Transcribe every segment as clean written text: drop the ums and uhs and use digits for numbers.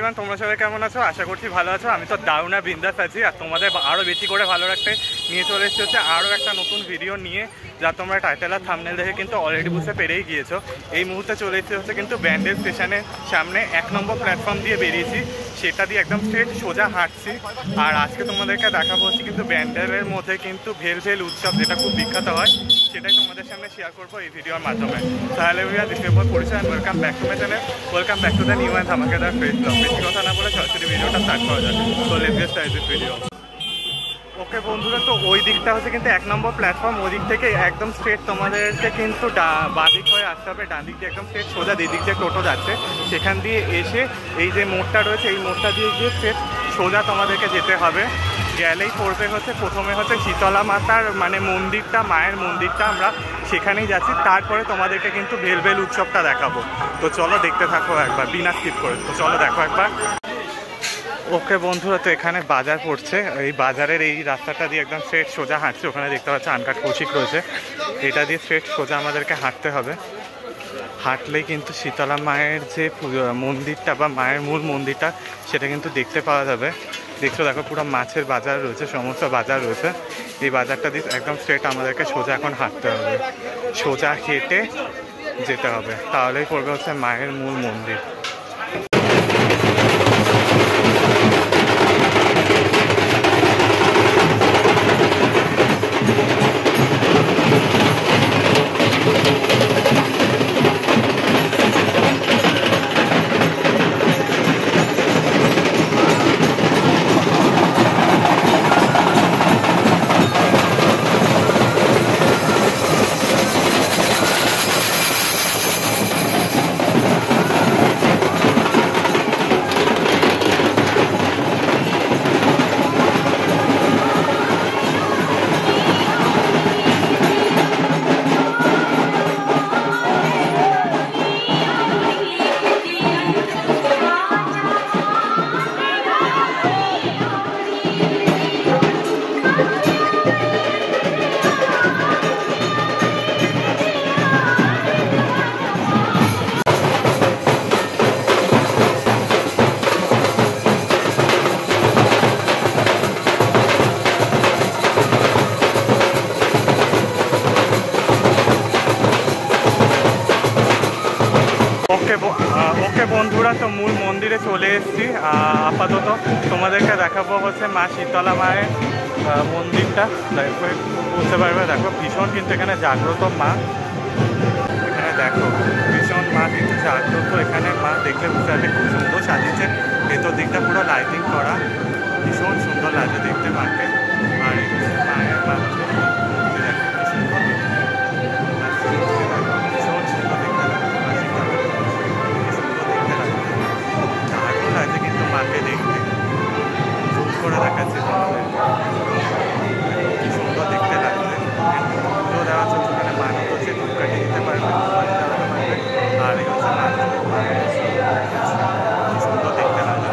Everyone, তোমরা সবাই কেমন আছো? আশা করছি ভালো আছো। আমি তো দারুণা বিন্দাস আছি, আর তোমাদের আরও বেশি করে ভালো রাখতে নিয়ে চলে এসেছি হচ্ছে আরও একটা নতুন ভিডিও নিয়ে, যা তোমরা টাইটেল আর থাম্বনেল দেখে কিন্তু অলরেডি বুঝতে পেরেই গিয়েছো। এই মুহূর্তে চলে এসেছি হচ্ছে কিন্তু ব্যান্ডেল স্টেশনের সামনে 1 নম্বর প্ল্যাটফর্ম দিয়ে বেরিয়েছি, সেটা দিয়ে একদম স্ট্রেট সোজা হাঁটছি। আর আজকে তোমাদেরকে দেখাবো হচ্ছে কিন্তু ব্যান্ডেলের মধ্যে কিন্তু ভেল ভেল উৎসব, যেটা খুব বিখ্যাত হয়, সেটাই তোমাদের সামনে শেয়ার করবো এই ভিডিওর মাধ্যমে। তাহলে পরিচয়, welcome back to my channel, welcome back to the new and ধামাকেদার ফেস ব্লগ। বেশি কথা না বলে সরাসরি ভিডিওটা স্টার্ট করা যায়। তো let's get started this video. Okay বন্ধুরা, তো ওই দিকটা হচ্ছে কিন্তু 1 নম্বর প্ল্যাটফর্ম, ওই দিক থেকে একদম স্ট্রেট তোমাদেরকে কিন্তু বাঁ দিক হয়ে আসতে হবে, ডান দিক দিয়ে একদম স্ট্রেট সোজা দিক দিয়ে টোটো যাচ্ছে, সেখান দিয়ে এসে এই যে মোড়টা রয়েছে, এই মোড়টা দিয়ে গিয়ে স্ট্রেট সোজা তোমাদেরকে যেতে হবে। গেলেই পড়বে হচ্ছে প্রথমে হচ্ছে শীতলা মাতার মানে মন্দিরটা, মায়ের মন্দিরটা, আমরা সেখানেই যাচ্ছি। তারপরে তোমাদেরকে কিন্তু ভেল ভেল উৎসবটা দেখাবো। তো চলো দেখতে থাকো একবার বিনা স্কিপ করে। তো চলো দেখো একবার। ওকে বন্ধুরা, তো এখানে বাজার পড়ছে, এই বাজারের এই রাস্তাটা দিয়ে একদম স্ট্রেট সোজা হাঁটছে। ওখানে দেখতে পাচ্ছি আনকাট কৌশিক রয়েছে, এটা দিয়ে স্ট্রেট সোজা আমাদেরকে হাঁটতে হবে। হাঁটলেই কিন্তু শীতলা মায়ের যে মন্দিরটা বা মায়ের মূল মন্দিরটা, সেটা কিন্তু দেখতে পাওয়া যাবে। দেখছো, দেখো পুরো মাছের বাজার রয়েছে, সমস্ত বাজার রয়েছে। এই বাজারটা দিয়ে একদম স্ট্রেট আমাদেরকে সোজা এখন হাঁটতে হবে, সোজা হেঁটে যেতে হবে, তাহলেই পড়বে হচ্ছে মায়ের মূল মন্দির। ওকে বন্ধুরা, তো মূল মন্দিরে চলে এসেছি। আপাতত তোমাদেরকে দেখাবো হচ্ছে মা শীতলা মায়ের মন্দিরটা, বুঝতে পারবে। দেখো ভীষণ কিন্তু এখানে জাগ্রত মা, এখানে দেখো ভীষণ মা কিন্তু জাগ্রত। এখানে মা দেখলে বুঝতে পারবে, খুব সুন্দর সাজিয়েছে, ভেতর দিকটা পুরো লাইটিং করা, ভীষণ সুন্দর লাগে দেখতে মাকে। আর মায়ের মাকে মাকে দেখতে জুম করে দেখাচ্ছে, কি সুন্দর দেখতে লাগছে। পুজো দেওয়া হচ্ছে, ওখানে মানুষ হচ্ছে ধূপকাঠি দিতে পারবে, আর এই হচ্ছে কি সুন্দর দেখতে লাগছে।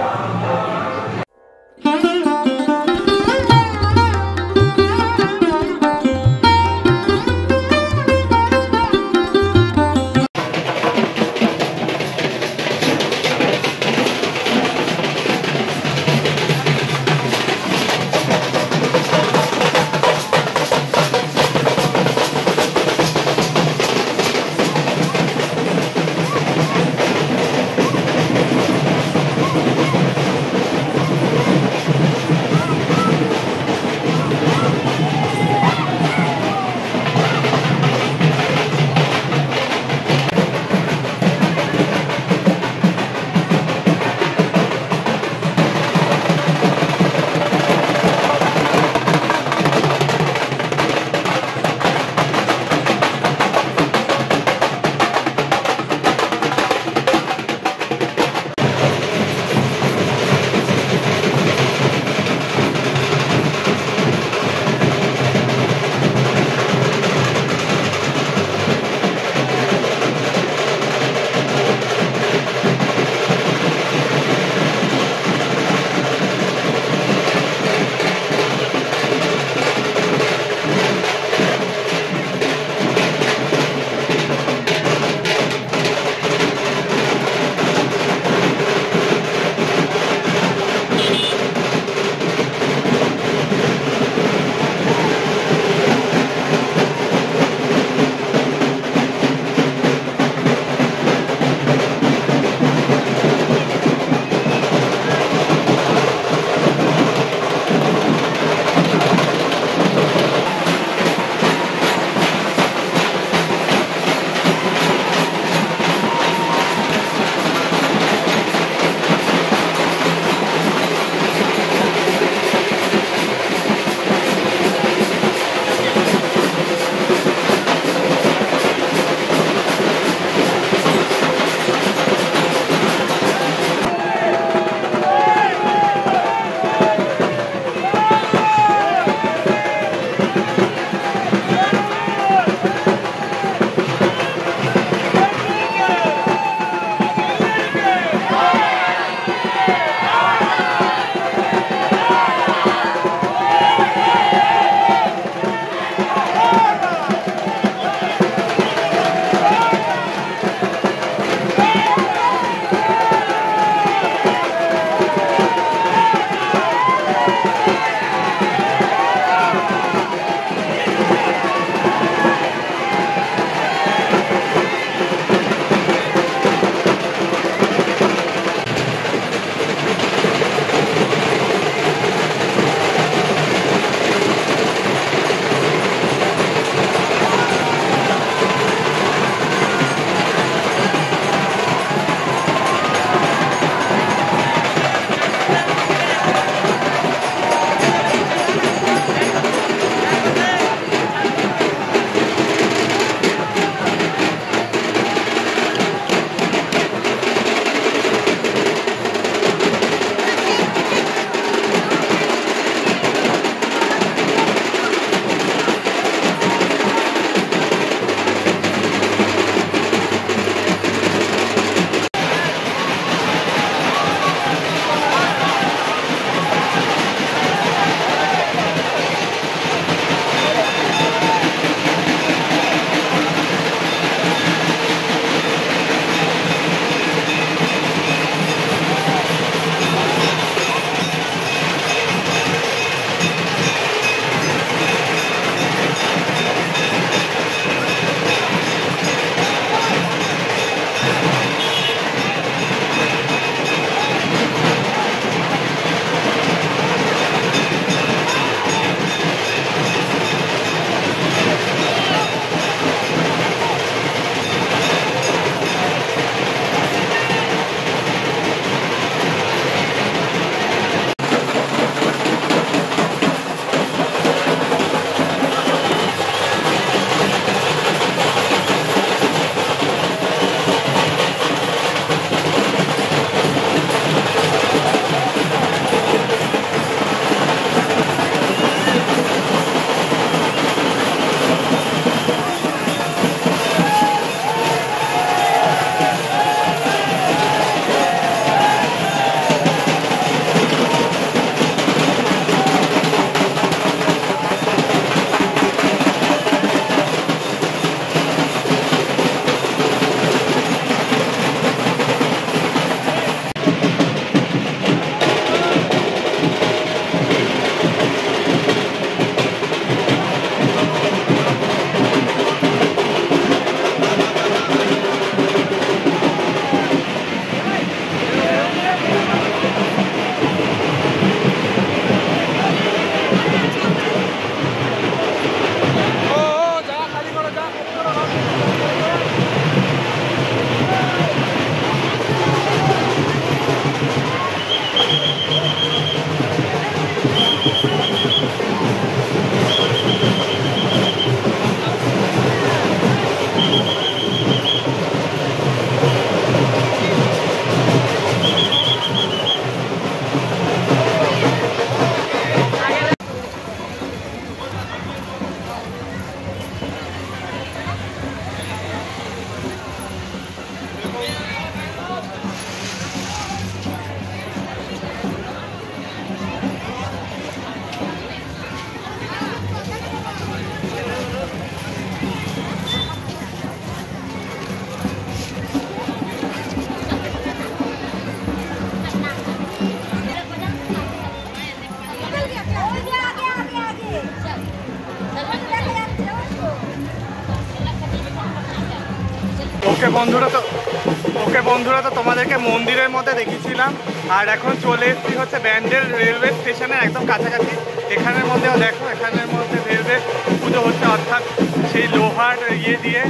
ওকে বন্ধুরা, তো তোমাদেরকে মন্দিরের মধ্যে দেখিয়েছিলাম, আর এখন চলে এসেছি হচ্ছে ব্যান্ডেল রেলওয়ে স্টেশনের একদম কাছাকাছি। এখানের মধ্যেও দেখো, এখানের মধ্যে রেলওয়ে পুজো হচ্ছে, অর্থাৎ সেই লোহার ইয়ে দিয়ে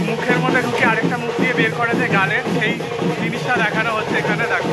মুখের মধ্যে ঢুকে আরেকটা মুখ দিয়ে বের করে যে গালের, সেই জিনিসটা দেখানো হচ্ছে এখানে। দেখো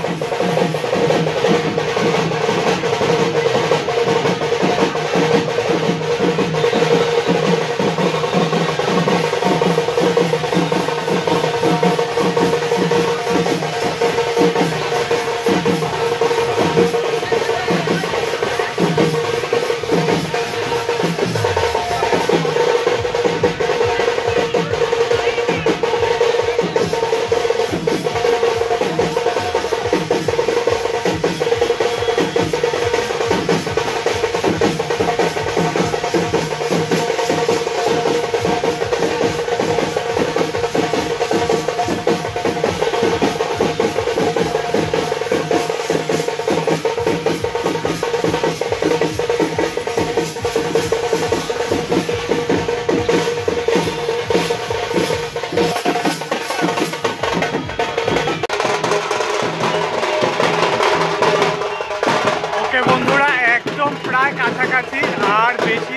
বন্ধুরা, একদম প্রায় কাছাকাছি, আর বেশি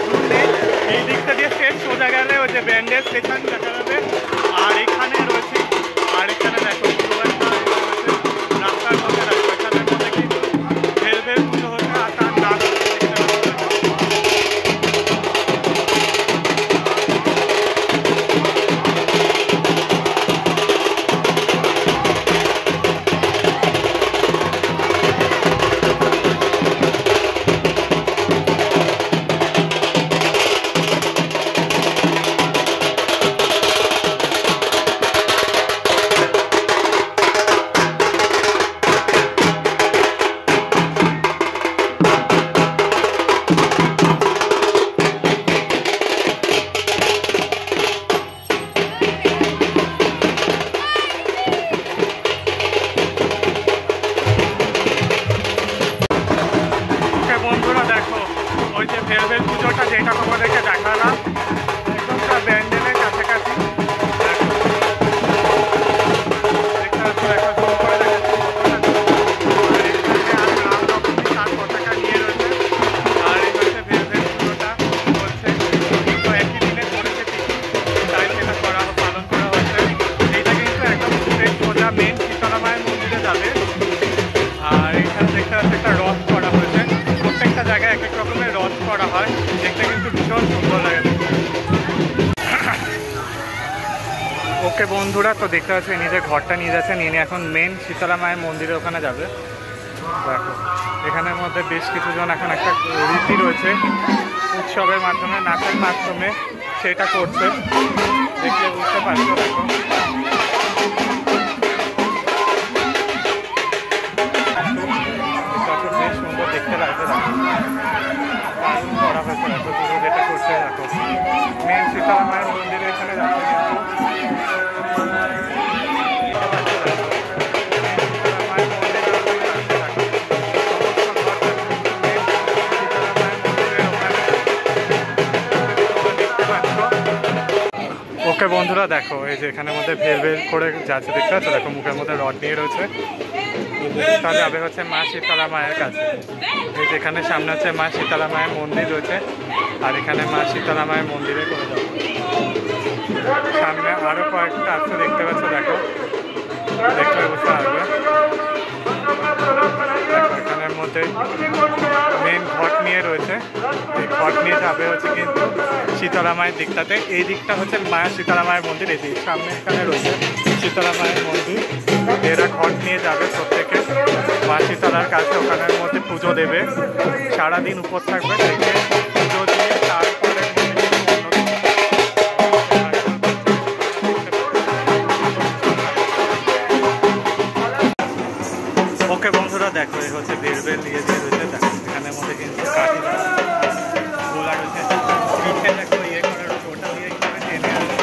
দূর নেই। এই দিকটা দিয়ে শেষ সোজা গেলে ওই যে ব্যান্ডেল স্টেশন দেখা যাবে, আর এখানে রয়েছে, আর এখানে দেখো রাস্তার মধ্যে দেখো, এখানের মধ্যে কিন্তু রেলওয়ের পুজো হচ্ছে, আর তার নাচ রেলওয়ে পুজোটা যেটা তোমাদেরকে দেখালাম একদমটা ব্যান্ডেলের কাছাকাছি। পতাকা নিয়ে রয়েছে, আর এই হচ্ছে রেলওয়ে পুজোটা হচ্ছে, তো একই দিনে করেছে ঠিকই, তাই সেটা পালন করা হচ্ছে। এইটা কিন্তু একদম সোজা মেন শীতলা মায়ের মন্দিরে যাবে, আর এখানে দেখতে পাচ্ছি একটা রথ করা হয়েছে। প্রত্যেকটা জায়গায় এক এক রকমের রথ করা হয়, দেখতে কিন্তু ভীষণ সুন্দর লাগে। ওকে বন্ধুরা, তো দেখতে পাচ্ছি নিজের ঘরটা নিয়ে যাচ্ছে, নিয়ে এখন মেন শীতলা মায়ের মন্দিরে ওখানে যাবে। দেখো এখানের মধ্যে বেশ কিছুজন এখন একটা রীতি রয়েছে, উৎসবের মাধ্যমে, নাচের মাধ্যমে সেটা করছে, দেখলে বুঝতে পারছো। দেখো বেশ সুন্দর দেখতে লাগছে, দেখো দারুণ করা হয়েছে। দেখো পুরো যেটা করছে, দেখো মেন শীতলা মায়ের মন্দিরে এখানে যাচ্ছে, ওকে বন্ধুরা দেখো এই যে এখানের মধ্যে ভেল করে যাচ্ছে, দেখতে পাচ্ছ। দেখো মুখের মধ্যে রড নিয়ে রয়েছে, তা যাবে হচ্ছে মা শীতলা মায়ের কাছে। এই যেখানে সামনে হচ্ছে মা শীতলা মায়ের মন্দির রয়েছে, আর এখানে মা শীতলা মায়ের মন্দিরে করে যাবে। সামনে আরো কয়েকটা আছে, দেখতে পাচ্ছ। দেখো দেখলে বুঝতে পারবে। এখানের মধ্যে মেন ঘট নিয়ে রয়েছে, এই ঘট নিয়ে যাবে হচ্ছে কিন্তু শীতলা মায়ের দিকটাতে। এই দিকটা হচ্ছে মায়ের শীতলা মায়ের মন্দির, এই দিক সামনে এখানে রয়েছে শীতলা মায়ের মন্দির। এরা ঘট নিয়ে যাবে প্রত্যেকে মা শীতলার কাছে, ওখানের মধ্যে পুজো দেবে, সারাদিন উপর থাকবে, থেকে পুজো দিয়ে তারপরে ওকে বন্ধুরা দেখো এই হচ্ছে বেলবেল দিয়ে দিয়ে রয়েছে। দেখো এখানের মধ্যে কিন্তু কাঠি গোলা রয়েছে, পিঠে দেখো ইয়ে করে রয়েছে, ওটা দিয়ে কীভাবে টেনে আসে।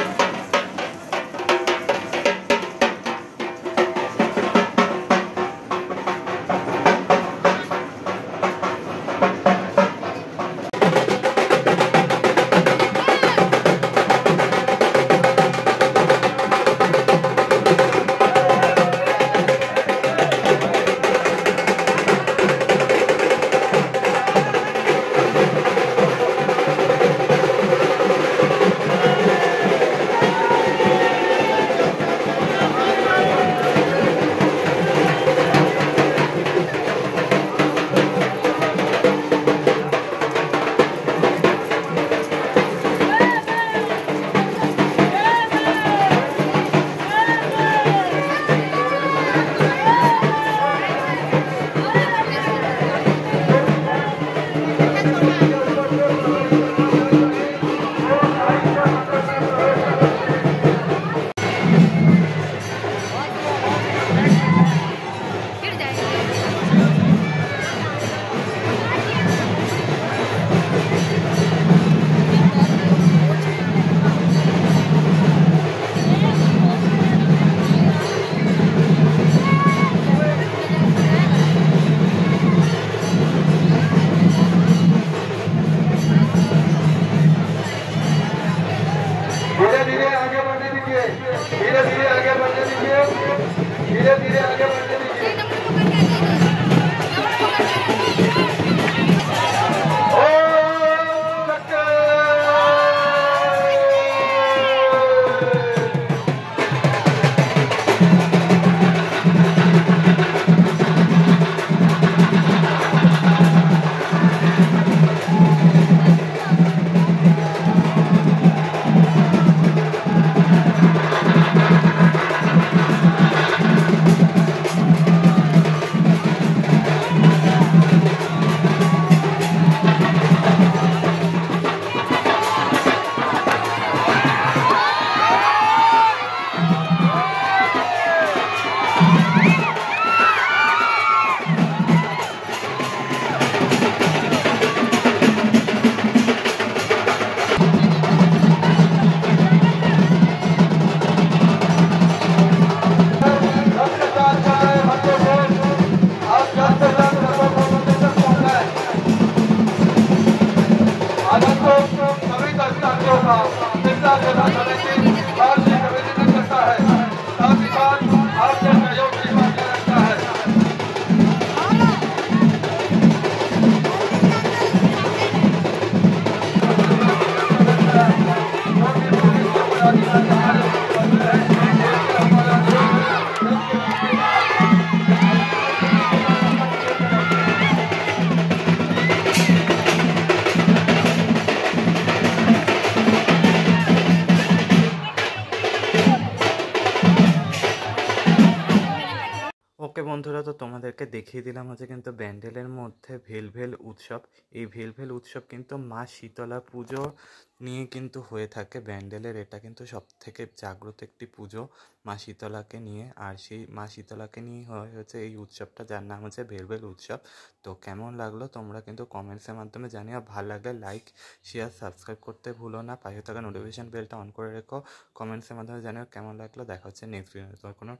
ওকে বন্ধুরা, তো তোমাদেরকে দেখিয়ে দিলাম হচ্ছে কিন্তু ব্যান্ডেলের মধ্যে ভেলভেল উৎসব। এই ভেলভেল উৎসব কিন্তু মা শীতলা পুজো নিয়ে কিন্তু হয়ে থাকে ব্যান্ডেলের। এটা কিন্তু সব থেকে জাগ্রত একটি পুজো মা শীতলাকে নিয়ে, আর সেই মা শীতলাকে নিয়ে হয়েছে এই উৎসবটা, যার নাম হচ্ছে ভেলভেল উৎসব। তো কেমন লাগলো তোমরা কিন্তু কমেন্টসের মাধ্যমে জানিও। ভালো লাগলে লাইক শেয়ার সাবস্ক্রাইব করতে ভুলো না, পাশে থাকা নোটিফিকেশন বেলটা অন করে রেখো। কমেন্টসের মাধ্যমে জানিও কেমন লাগলো। দেখা হচ্ছে নেক্সট ভিডিও। কোনো